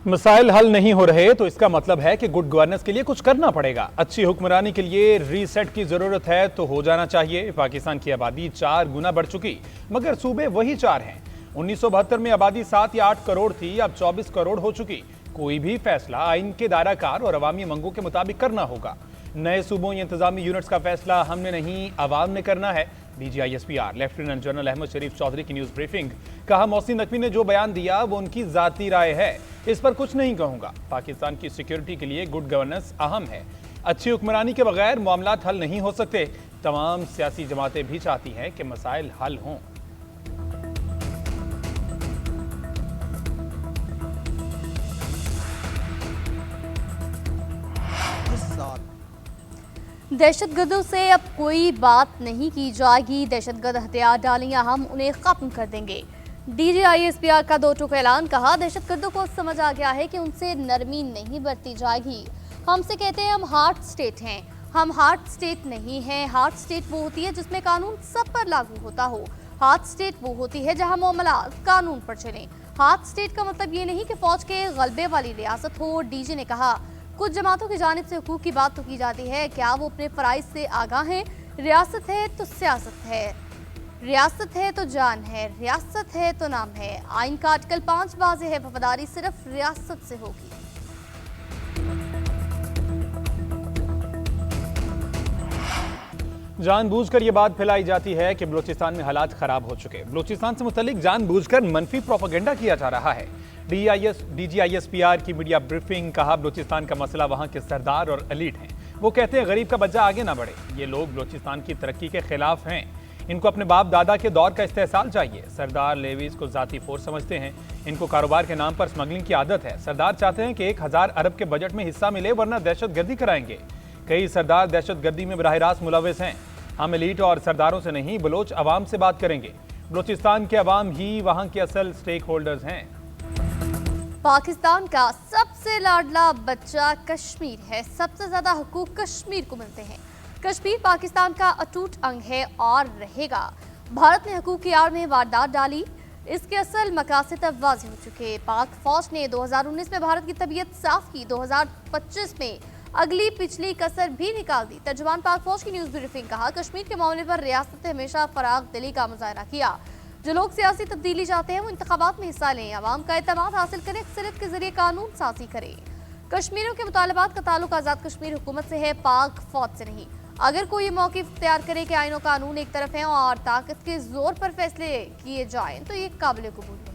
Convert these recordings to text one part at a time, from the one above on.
मसाइल हल नहीं हो रहे तो इसका मतलब है कि गुड गवर्नेंस के लिए कुछ करना पड़ेगा। अच्छी हुक्मरानी के लिए रीसेट की जरूरत है तो हो जाना चाहिए। पाकिस्तान की आबादी 4 गुना बढ़ चुकी, मगर सूबे वही 4 हैं। 1972 में आबादी 7 या 8 करोड़ थी, अब 24 करोड़ हो चुकी। कोई भी फैसला आइन के दायराकार और अवामी मंगों के मुताबिक करना होगा। नए सूबों या इंतजामी यूनिट्स का फैसला हमने नहीं, अवाम ने करना है। DGISPR लेफ्टिनेंट जनरल अहमद शरीफ चौधरी की न्यूज ब्रीफिंग। कहा, मोहसिन नकवी ने जो बयान दिया वो उनकी जाती राय है, इस पर कुछ नहीं कहूंगा। पाकिस्तान की सिक्योरिटी के लिए गुड गवर्नेंस अहम है। अच्छी हुक्मरानी के बगैर मामलात हल नहीं हो सकते। तमाम सियासी जमातें भी चाहती हैं कि मसाइल हल हों। दहशतगर्दों से अब कोई बात नहीं की जाएगी। दहशतगर्द हथियार डालें या हम उन्हें खत्म कर देंगे। DGISPR का 2 टूक ऐलान। कहा, दहशतगर्दों को समझ आ गया है कि उनसे नरमी नहीं बरती जाएगी। हमसे कहते हैं हम हार्ड स्टेट हैं, हम हार्ड स्टेट नहीं हैं। हार्ड स्टेट वो होती है जिसमें कानून सब पर लागू होता हो। हार्ड स्टेट वो होती है जहां मामलात कानून पर चले। हार्ड स्टेट का मतलब ये नहीं कि फौज के गलबे वाली रियासत हो। DG ने कहा, कुछ जमातों की जानिब से हुकूक की बात तो की जाती है, क्या वो अपने फराइज से आगाह हैं? रियासत है तो सियासत है, रियासत है तो जान है, रियासत है तो नाम है। आइन का आर्टिकल 5 वाज़ेह है, वफादारी सिर्फ रियासत से होगी। जानबूझकर यह बात फैलाई जाती है कि बलूचिस्तान में हालात खराब हो चुके। बलूचिस्तान से मुतल्लिक जानबूझकर मनफी प्रोपेगेंडा किया जा रहा है। DGISPR की मीडिया ब्रीफिंग। कहा, बलूचिस्तान का मसला वहां के सरदार और एलीट हैं। वो कहते हैं गरीब का बच्चा आगे ना बढ़े। ये लोग बलूचिस्तान की तरक्की के खिलाफ हैं। इनको अपने बाप दादा के दौर का इस्तेहसाल चाहिए। सरदार लेवीज को जाती फोर्स समझते हैं। इनको कारोबार के नाम पर स्मगलिंग की आदत है। सरदार चाहते हैं कि 1000 अरब के बजट में हिस्सा मिले, वरना दहशतगर्दी कराएंगे। कई सरदार दहशतगर्दी में बराह रास्त मुलविस हैं। हम एलीट और सरदारों से नहीं, बलोच अवाम से बात करेंगे। बलूचिस्तान के अवाम ही वहां के असल स्टेक होल्डर्स हैं। पाकिस्तान का सबसे लाडला बच्चा कश्मीर है। सबसे ज्यादा हुकूक कश्मीर को मिलते हैं। कश्मीर पाकिस्तान का अटूट अंग है और रहेगा। भारत ने हुकूक की आड़ में वारदात डाली, इसके असल मकासद अब वाज़ेह हो चुके। पाक फौज ने 2019 में भारत की तबीयत साफ की, 2025 में अगली पिछली कसर भी निकाल दी। तर्जुमान पाक फौज की न्यूज ब्रीफिंग। कहा, कश्मीर के मामले पर रियासत ने हमेशा फराग दिली का मुजाहरा किया। जो लोग सियासी तब्दीली चाहते हैं वो इंतखाबात में हिस्सा लें, अवाम का एतमाद हासिल करें, अक्सरियत के जरिए कानून साजी करें। कश्मीरियों के मुतालबात का ताल्लुक आज़ाद कश्मीर हुकूमत से है, पाक फौज से नहीं। अगर कोई ये मौक़िफ़ इख्तियार करे कि आइन और कानून एक तरफ हैं और ताकत के जोर पर फैसले किए जाएं, तो ये काबिल कबूल नहीं।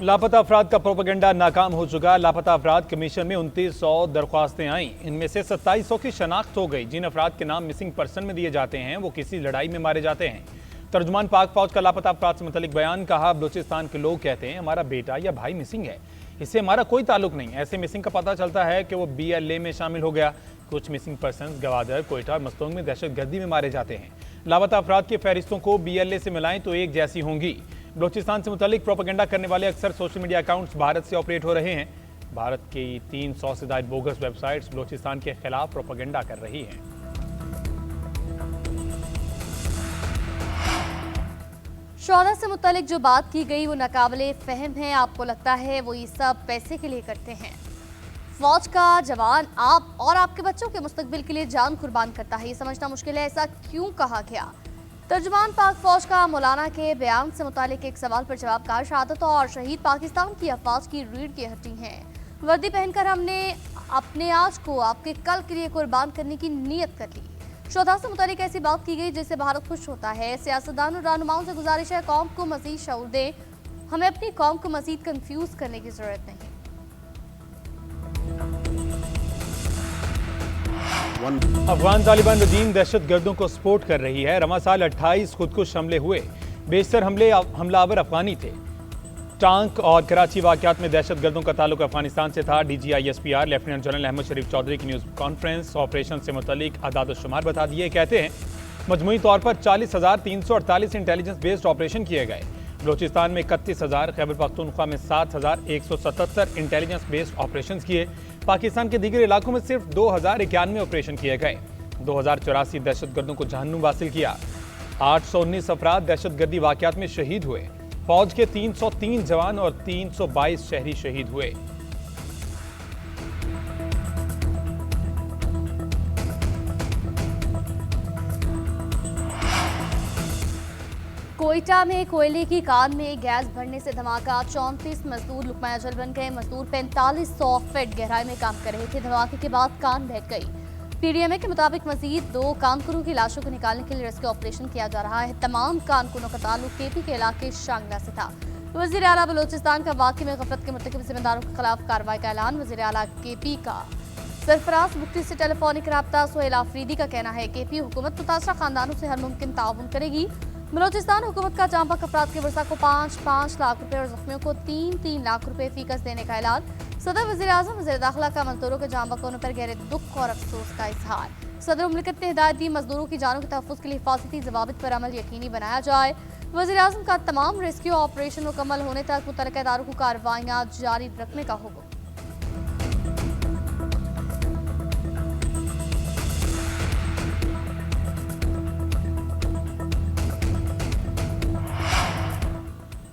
लापता अफराद का प्रोपेगेंडा नाकाम हो चुका। लापता अफराद कमीशन में 2900 दरख्वास्तें आईं। इनमें से 2700 की शनाख्त हो गई। जिन अफराद के नाम मिसिंग पर्सन में दिए जाते हैं वो किसी लड़ाई में मारे जाते हैं। तर्जुमान पाक फौज का लापता अफराद से मुतल्लिक बयान। कहा, बलूचिस्तान के लोग कहते हैं हमारा बेटा या भाई मिसिंग है, इससे हमारा कोई ताल्लुक नहीं। ऐसे मिसिंग का पता चलता है कि वो BLA में शामिल हो गया। कुछ मिसिंग पर्सन गवादर, कोयटा और मस्तोंग में दहशतगर्दी में मारे जाते हैं। लापता अफराद की फहरिस्तों को BLA से मिलाएं तो एक जैसी होंगी। बलूचिस्तान से मुतल्लिक प्रोपेगेंडा करने वाले अक्सर सोशल मीडिया अकाउंट्स भारत से ऑपरेट हो रहे हैं। भारत की 300 से ज्यादा बोगस वेबसाइट्स बलूचिस्तान के खिलाफ प्रोपेगेंडा कर रही हैं। शौदा से मुतल्लिक जो बात की गई वो नाकाबिले फहम है। आपको लगता है वो ये सब पैसे के लिए करते हैं। फौज का जवान आप और आपके बच्चों के मुस्तकबिल के लिए जान कुर्बान करता है, ये समझना मुश्किल है। ऐसा क्यों कहा गया? तर्जुमान पाक फौज का मौलाना के बयान से मुतालिक एक सवाल पर जवाब। कहा, शहादत और शहीद पाकिस्तान की अफवाज की रीढ़ की हड्डी हैं। वर्दी पहनकर हमने अपने आज को आपके कल के लिए कुर्बान करने की नीयत कर ली। शोधा से मुतालिक ऐसी बात की गई जिससे भारत खुश होता है। सियासतदान और रहनुमाओं से गुजारिश है, कौम को मजीद शऊर दें। हमें अपनी कौम को मजीद कंफ्यूज करने की जरूरत नहीं। अफगान तालिबान रजीम दहशतगर्दों को सपोर्ट कर रही है। रमा साल 28 खुदकुश हमले हुए, बेशतर हमलावर अफगानी थे। टांक और कराची वाकयात में दहशतगर्दों का ताल्लुक अफगानिस्तान से था। DGISPR लेफ्टिनेंट जनरल अहमद शरीफ चौधरी की न्यूज़ कॉन्फ्रेंस ऑपरेशन से मुतल्लिक आदाद-ओ-शुमार बता दिए। कहते हैं मजमूई तौर पर 40,348 इंटेलिजेंस बेस्ड ऑपरेशन किए गए। बलूचिस्तान में 31,000, खैबर पख्तूनख्वा में 7,177 इंटेलिजेंस बेस्ड ऑपरेशन किए। पाकिस्तान के दीगर इलाकों में सिर्फ 2,091 ऑपरेशन किए गए। 2,084 दहशतगर्दों को जहन्नुम हासिल किया। 819 अफराद दहशतगर्दी वाकयात में शहीद हुए। फौज के 303 जवान और 322 शहरी शहीद हुए। कोयटा में कोयले की कान में गैस भरने से धमाका, 34 मजदूर लुकमाया जल बन गए। मजदूर 4500 फीट गहराई में काम कर रहे थे। धमाके के बाद कान बह गई। पीडीएमए के मुताबिक मजीद 2 कानकुनों की लाशों को निकालने के लिए रेस्क्यू ऑपरेशन किया जा रहा है। तमाम कानकुनों का ताल्लुक केपी के इलाके शांगला से था। वजीर आला बलोचिस्तान का वाकई में गफलत के मुर्तकिब जिम्मेदारों के खिलाफ कार्रवाई का ऐलान। वजीर आला केपी का सरफराज मुफ्ती से टेलीफोनिक रब्ता। सोहेल आफरीदी का कहना है केपी हुकूमत मुतासरा खानदानों से हर मुमकिन ताउन करेगी। बलोचिस्तान हुकूमत का जांबा अफराद के वर्षा को 5-5 लाख रुपए और जख्मियों को 3-3 लाख रुपए फीकस देने का ऐलान। सदर वज़ीर आज़म वज़ीर दाखिला का मजदूरों के जांबा होने पर गहरे दुख और अफसोस का इजहार। सदर मुमलिकत ने हिदायत दी मजदूरों की जानों के तहफ़्फ़ुज़ के लिए हिफाजती ज़वाबित पर अमल यकीनी बनाया जाए। वज़ीर आज़म का तमाम रेस्क्यू ऑपरेशन मुकम्मल होने तक मुतल्लिक़ा इदारों को कार्रवाइयाँ जारी रखने का हुक्म।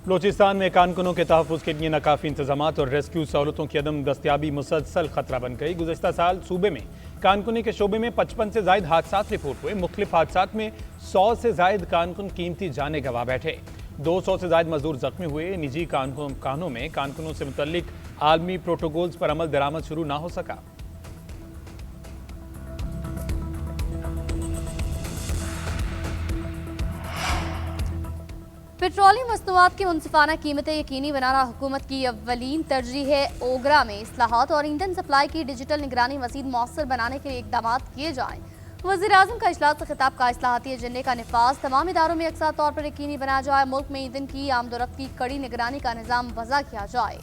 बलोचिस्तान में कानकुनों के तहफ़्फ़ुज़ के लिए नाकाफ़ी इंतजामात और रेस्क्यू सहूलतों की अदम दस्तियाबी मुसलसल खतरा बन गई। गुज़श्ता साल सूबे में कानकुनी के शोबे में 55 से ज़ायद हादसात रिपोर्ट हुए। मुख्तलिफ हादसात में 100 से ज़ायद कानकुन कीमती जाने गंवा बैठे। 200 से ज़ायद मजदूर जख्मी हुए। निजी कानों में कानकुनों से मुतल्लिक आलमी प्रोटोकॉल्स पर अमल दरामद शुरू ना हो सका। पेट्रोलियम मसनूआत की मुनसिफाना कीमतें यकीनी बनाना हुकूमत की अव्वलीन तरजीह है। ओगरा में इस्लाहात और ईंधन सप्लाई की डिजिटल निगरानी मज़ीद मौसर बनाने के लिए इक़दाम किए जाएँ। वज़ीर आज़म का इजलास से खिताब का इस्लाहाती एजेंडे का निफाज तमाम इदारों में यकसा तौर पर यकीनी बनाया जाए। मुल्क में ईंधन की आमदोरफ्त की कड़ी निगरानी का निज़ाम वज़ा किया जाए।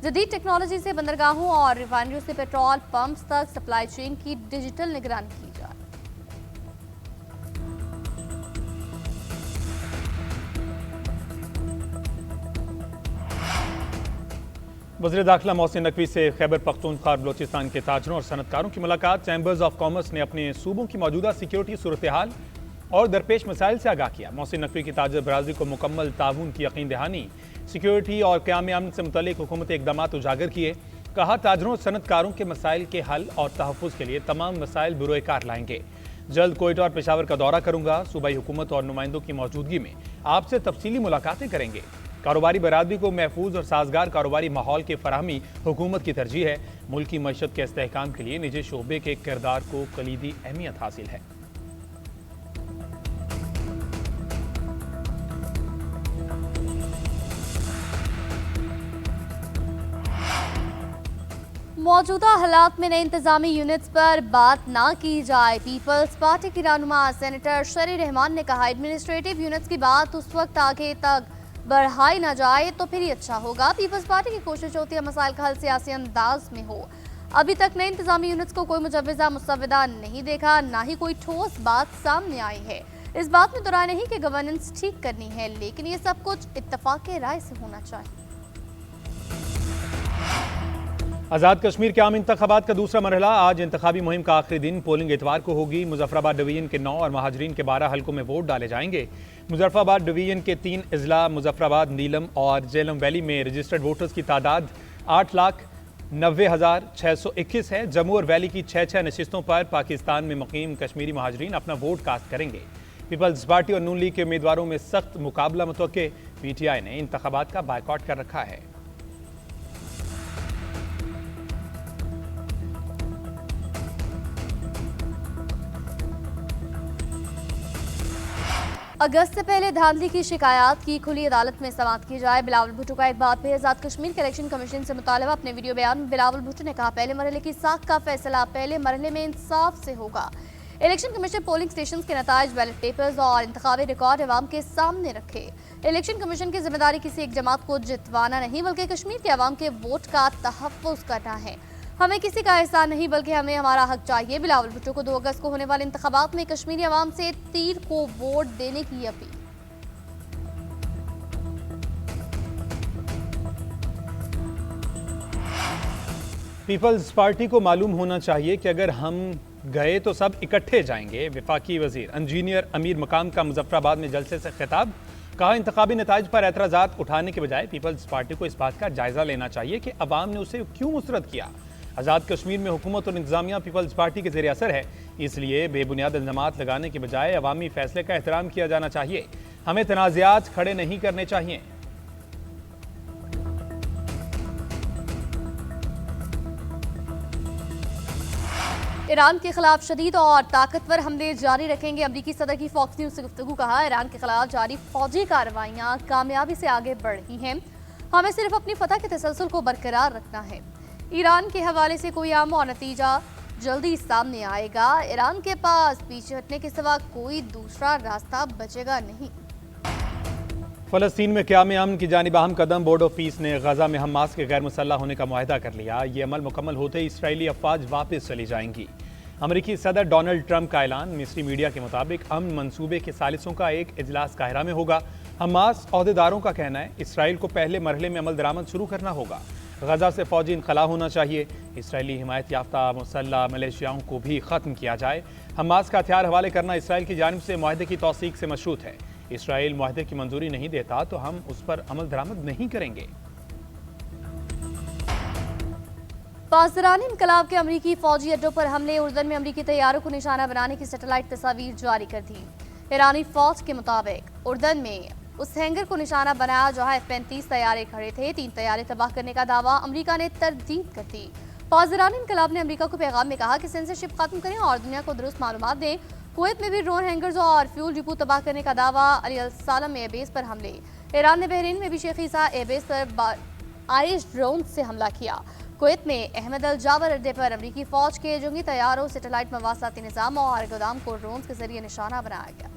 जदीद टेक्नोलॉजी से बंदरगाहों और रिफाइनरियों से पेट्रोल पंप्स तक सप्लाई चेन की डिजिटल निगरानी की जाए। वज़ीर दाखिला मोहसिन नकवी से खैबर पख्तूनख्वा बलोचिस्तान के ताजरों और सनतकारों की मुलाकात। चैम्बर्स ऑफ कॉमर्स ने अपने सूबों की मौजूदा सिक्योरिटी सूरत हाल और दरपेश मसाइल से आगाह किया। मोहसिन नकवी की ताजर बरादरी को मुकम्मल ताउन की यकीन दहानी, सिक्योरिटी और क़याम अमन से मुतल्लिक हुकूमती इक़दाम उजागर किए। कहा ताजरों और सनतकारों के मसाइल के हल और तहफ़्फ़ुज़ के लिए तमाम मसाइल बुरोए कार लाएंगे। जल्द कोयटा और पेशावर का दौरा करूंगा। सूबाई हुकूमत और नुमाइंदों की मौजूदगी में आपसे तफसीली मुलाकातें करेंगे। कारोबारी बरादरी को महफूज और साजगार कारोबारी माहौल की फराहमी हुकूमत की तरजीह है। मुल्क की मईशत के इस्तेहकाम के लिए निजी शोबे के किरदार को कलीदी अहमियत हासिल है। मौजूदा हालात में नई इंतजामी यूनिट्स पर बात ना की जाए। पीपल्स पार्टी की रहनुमा सेनेटर शरी रहमान ने कहा एडमिनिस्ट्रेटिव यूनिट्स की बात उस वक्त आगे तक बढ़ाई ना जाए तो फिर ही अच्छा होगा। पीपल्स पार्टी की कोशिश होती है मसाइल का हल सियासी अंदाज में हो। अभी तक नई इंतजामी यूनिट्स को कोई मुजव्वज़ा मुसव्वदा नहीं देखा, ना ही कोई ठोस बात सामने आई है। इस बात में दुराय नहीं कि गवर्नेंस ठीक करनी है, लेकिन ये सब कुछ इत्तफाक राय से होना चाहिए। आज़ाद कश्मीर के आम इंतखाबात का दूसरा मरहला आज इंतखाबी मुहिम का आखिरी दिन। पोलिंग इतवार को होगी। मुजफ्फराबाद डिवीजन के 9 और महाजरीन के 12 हलकों में वोट डाले जाएंगे। मुजफ्फराबाद डिवीजन के 3 अजला मुजफ्फराबाद, नीलम और जेलम वैली में रजिस्टर्ड वोटर्स की तादाद 8,90,621 है। जम्मू और वैली की 6 नशिस्तों पर पाकिस्तान में मुकीम कश्मीरी महाजरीन अपना वोट कास्ट करेंगे। पीपल्स पार्टी और नून लीग के उम्मीदवारों में सख्त मुकाबला मुतवक्के। पीटीआई ने इंतखाबात का बायकॉट कर रखा है। अगस्त से पहले धांधली की शिकायत की खुली अदालत में समाअत की जाए। बिलावल भुट्टो का एक बार फिर आज़ाद कश्मीर के इलेक्शन कमीशन से मुतालबा। अपने वीडियो बयान में बिलावल भुट्टो ने कहा पहले मरहले की साख का फैसला पहले मरहले में इंसाफ से होगा। इलेक्शन कमीशन पोलिंग स्टेशन के नताइज, बैलेट पेपर्स और इंतखाबी रिकॉर्ड अवाम के सामने रखे। इलेक्शन कमीशन की जिम्मेदारी किसी एक जमात को जितवाना नहीं बल्कि कश्मीर के अवाम के वोट का तहफ़्फ़ुज़ करना है। हमें किसी का एहसान नहीं बल्कि हमें हमारा हक चाहिए। बिलावल भुट्टो को 2 अगस्त को होने वाले इंतखाबात में कश्मीरी अवाम से तीर को वोट देने की अपील। पीपल्स पार्टी को मालूम होना चाहिए कि अगर हम गए तो सब इकट्ठे जाएंगे। वफाकी वजीर इंजीनियर अमीर मकाम का मुजफ्फराबाद में जलसे से खिताब। कहा, इंतखाबी नताइज पर एतराज़ात उठाने के बजाय पीपल्स पार्टी को इस बात का जायजा लेना चाहिए कि अवाम ने उसे क्यों मुस्तरद किया। आज़ाद कश्मीर में हुकूमत और इंतजामिया पीपल्स पार्टी के ज़ेरे असर है, इसलिए बेबुनियाद इल्ज़ामात लगाने के बजाय अवामी फैसले का एहतराम किया जाना चाहिए। हमें तनाज़ात खड़े नहीं करने चाहिए। ईरान के खिलाफ शदीद और ताकतवर हमले जारी रखेंगे। अमरीकी सदर की फॉक्स न्यूज से गुफ्तगू। कहा, ईरान के खिलाफ जारी फौजी कार्रवाइयां कामयाबी से आगे बढ़ रही हैं। हमें सिर्फ अपनी फतह के तसलसल को बरकरार रखना है। ईरान के हवाले से कोई आम और नतीजा जल्दी सामने आएगा। ईरान के पास पीछे हटने के सिवा कोई दूसरा रास्ता बचेगा नहीं। फ़लस्तीन में क़याम अमन की जानिब अहम कदम। बोर्ड ऑफ पीस ने गजा में हमास के गैर मुसल्लह होने का मुआहदा कर लिया। ये अमल मुकम्मल होते ही इसराइली अफवाज वापस चली जाएंगी। अमरीकी सदर डोनाल्ड ट्रंप का ऐलान। मिस्री मीडिया के मुताबिक अमन मंसूबे के सालिसों का एक इजलास काहिरा में होगा। हमास अहदेदारों का कहना है इसराइल को पहले मरहले में अमल दरामद शुरू करना होगा। गजा से फौजी इनखला होना चाहिए। इसराइली हिमायत याफ्ता मुसल्लह मलेशियाओं को भी ख़त्म किया जाए। हमास का हथियार हवाले करना इसराइल की जानिब से मुआहदे की तौसीक से मशरूत है। इसराइल मुआहदे की मंजूरी नहीं देता तो हम उस पर अमल दरामद नहीं करेंगे। पासदारान इनकलाब के अमरीकी फौजी अड्डों पर हमले। उर्दन में अमरीकी तैयारों को निशाना बनाने की सैटेलाइट तस्वीर जारी कर दी। ईरानी फौज के मुताबिक उर्दन में उस हैंगर को निशाना बनाया जहां F-35 तैयारे खड़े थे। 3 तैयारे तबाह करने का दावा अमरीका ने तरदीद कर दी। पासदारान इनकलाब ने अमरीका को पैगाम में कहा कि सेंसरशिप खत्म करें और दुनिया को दुरुस्त मालूमात दें। कुवैत में भी ड्रोन हैंगर्स और फ्यूल डिपो तबाह करने का दावा। अली अल सालम एयरबेस पर हमले। ईरान ने बहरीन में भी शेख ईसा एयरबेस पर आइरिश ड्रोन से हमला किया। कुवैत में अहमद अल जाबर अड्डे पर अमरीकी फौज के जंगी तैयारों, सैटेलाइट मवासाती निज़ाम और गोदाम को ड्रोन के जरिए निशाना बनाया गया।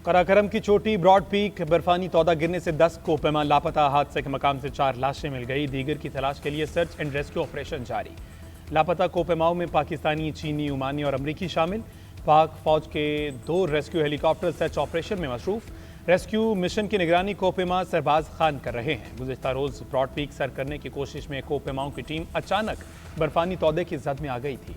कराकरम की चोटी ब्रॉड पीक बर्फानी तौदा गिरने से 10 को पैमान लापता। हादसे के मकाम से 4 लाशें मिल गई। दीगर की तलाश के लिए सर्च एंड रेस्क्यू ऑपरेशन जारी। लापता कोपेमाओं में पाकिस्तानी, चीनी, ओमानी और अमरीकी शामिल। पाक फौज के 2 रेस्क्यू हेलीकॉप्टर सर्च ऑपरेशन में मसरूफ। रेस्क्यू मिशन की निगरानी कोपेमा सरबाज खान कर रहे हैं। गुज़िश्ता रोज़ ब्रॉड पीक सर करने की कोशिश में कोपेमाओं की टीम अचानक बर्फानी तौदे की जद में आ गई थी।